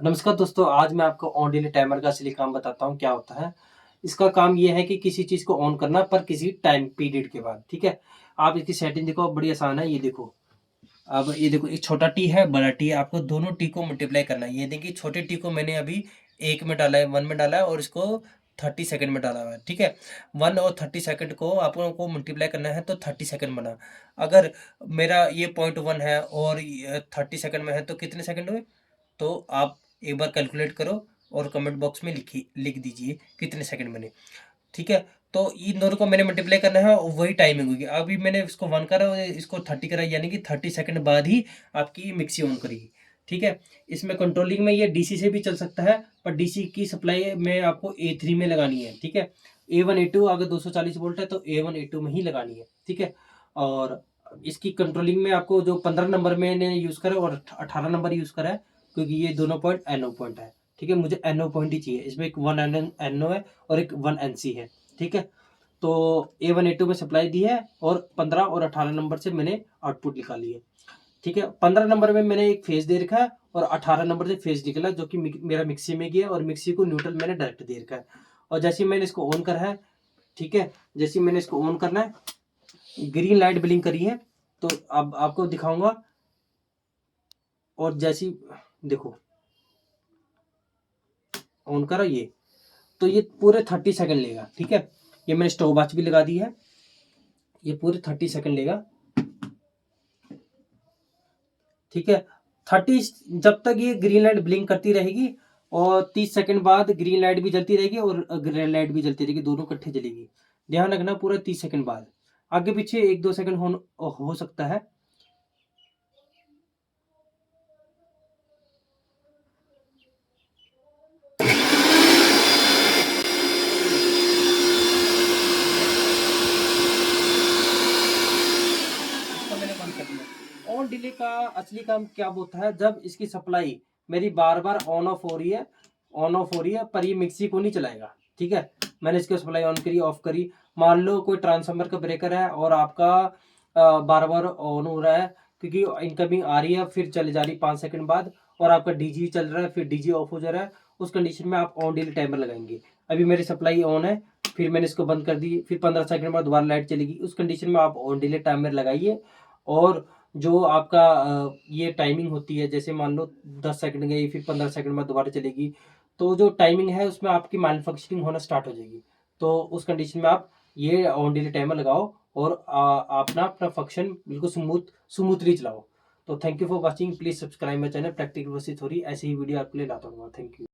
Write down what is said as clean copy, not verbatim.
नमस्कार दोस्तों, आज मैं आपको ऑन डिले टाइमर का असली काम बताता हूँ क्या होता है। इसका काम ये है कि किसी चीज़ को ऑन करना पर किसी टाइम पीरियड के बाद, ठीक है? आप इसकी सेटिंग देखो, बड़ी आसान है, ये देखो। अब ये देखो, एक छोटा टी है, बड़ा टी है, आपको दोनों टी को मल्टीप्लाई करना है। ये देखिए, छोटे टी को मैंने अभी 1 में डाला है, 1 में डाला है और इसको 30 सेकंड में डाला हुआ है, ठीक है? 1 और 30 सेकंड को आप लोगों को मल्टीप्लाई करना है तो 30 सेकंड बना। अगर मेरा ये पॉइंट 1 है और ये 30 सेकंड में है तो कितने सेकंड हुए? तो आप एक बार कैलकुलेट करो और कमेंट बॉक्स में लिख दीजिए कितने सेकंड बने, ठीक है? तो इन दोनों को मैंने मल्टीप्लाई करना है और वही टाइमिंग होगी। अभी मैंने इसको 1 करा और इसको 30 करा, यानी कि 30 सेकंड बाद ही आपकी मिक्सी ऑन करेगी, ठीक है? इसमें कंट्रोलिंग में ये डीसी से भी चल सकता है, पर डीसी की सप्लाई में आपको A3 में लगानी है, ठीक है? A1 A2 अगर 240 वोल्ट है तो A1 A2 में ही लगानी है, ठीक है? और इसकी कंट्रोलिंग में आपको जो 15 नंबर मैंने यूज़ करा और 18 नंबर यूज़ करा है, क्योंकि ये दोनों पॉइंट NO पॉइंट है, ठीक है? मुझे NO पॉइंट ही चाहिए। इसमें एक 1 NO है और एक 1 NC है, ठीक है? तो A1 A2 में सप्लाई दी है और 15 और 18 नंबर से मैंने आउटपुट निकाली है, ठीक है? 15 नंबर में मैंने एक फेज दे रखा है और 18 नंबर से फेज निकला, जो कि मेरा मिक्सी में गया और मिक्सी को न्यूट्रल मैंने डायरेक्ट दे रखा है। और जैसे ही मैंने इसको ऑन करा है, ठीक है? जैसे ही मैंने इसको ऑन करना है, ग्रीन लाइट ब्लिंक करी है, तो अब आपको दिखाऊंगा। और जैसी देखो, ऑन करा ये, तो ये पूरे 30 सेकंड लेगा, ठीक है? ये मैंने स्टॉप वॉच भी लगा दी है, ये पूरे 30 सेकंड लेगा, ठीक है? 30, जब तक ये ग्रीन लाइट ब्लिंक करती रहेगी और 30 सेकंड बाद ग्रीन लाइट भी जलती रहेगी और रेड लाइट भी जलती रहेगी, दोनों इकट्ठे जलेगी। ध्यान रखना, पूरा 30 सेकंड बाद। आगे पीछे 1-2 सेकंड हो सकता है। इसको मैंने बंद कर दिया। ऑन डिले का असली काम क्या होता है, जब इसकी सप्लाई मेरी बार बार ऑन ऑफ हो रही है, ऑन ऑफ हो रही है, पर ये मिक्सी को नहीं चलाएगा, ठीक है? मैंने इसकी सप्लाई ऑन करी, ऑफ करी। मान लो कोई ट्रांसफार्मर का ब्रेकर है और आपका बार बार ऑन हो रहा है, क्योंकि इनकमिंग आ रही है फिर चले जा रही 5 सेकंड बाद, और आपका डीजी चल रहा है फिर डीजी ऑफ हो जा रहा है। उस कंडीशन में आप ऑन डिले टाइमर लगाएंगे। अभी मेरी सप्लाई ऑन है, फिर मैंने इसको बंद कर दी, फिर 15 सेकंड बाद दोबारा लाइट चलेगी। उस कंडीशन में आप ऑन डिले टाइमर लगाइए। और जो आपका ये टाइमिंग होती है, जैसे मान लो 10 सेकंड गई, फिर 15 सेकंड बाद दोबारा चलेगी, तो जो टाइमिंग है उसमें आपकी मैन्युफैक्चरिंग होना स्टार्ट हो जाएगी। तो उस कंडीशन में आप ये ऑन डिले टाइमर लगाओ और अपना अपना फंक्शन बिल्कुल स्मूथली चलाओ। तो thank you for watching, please subscribe my channel. Practical versus theory, ऐसी ही वीडियो आपके लिए लाता हूँ। Thank you.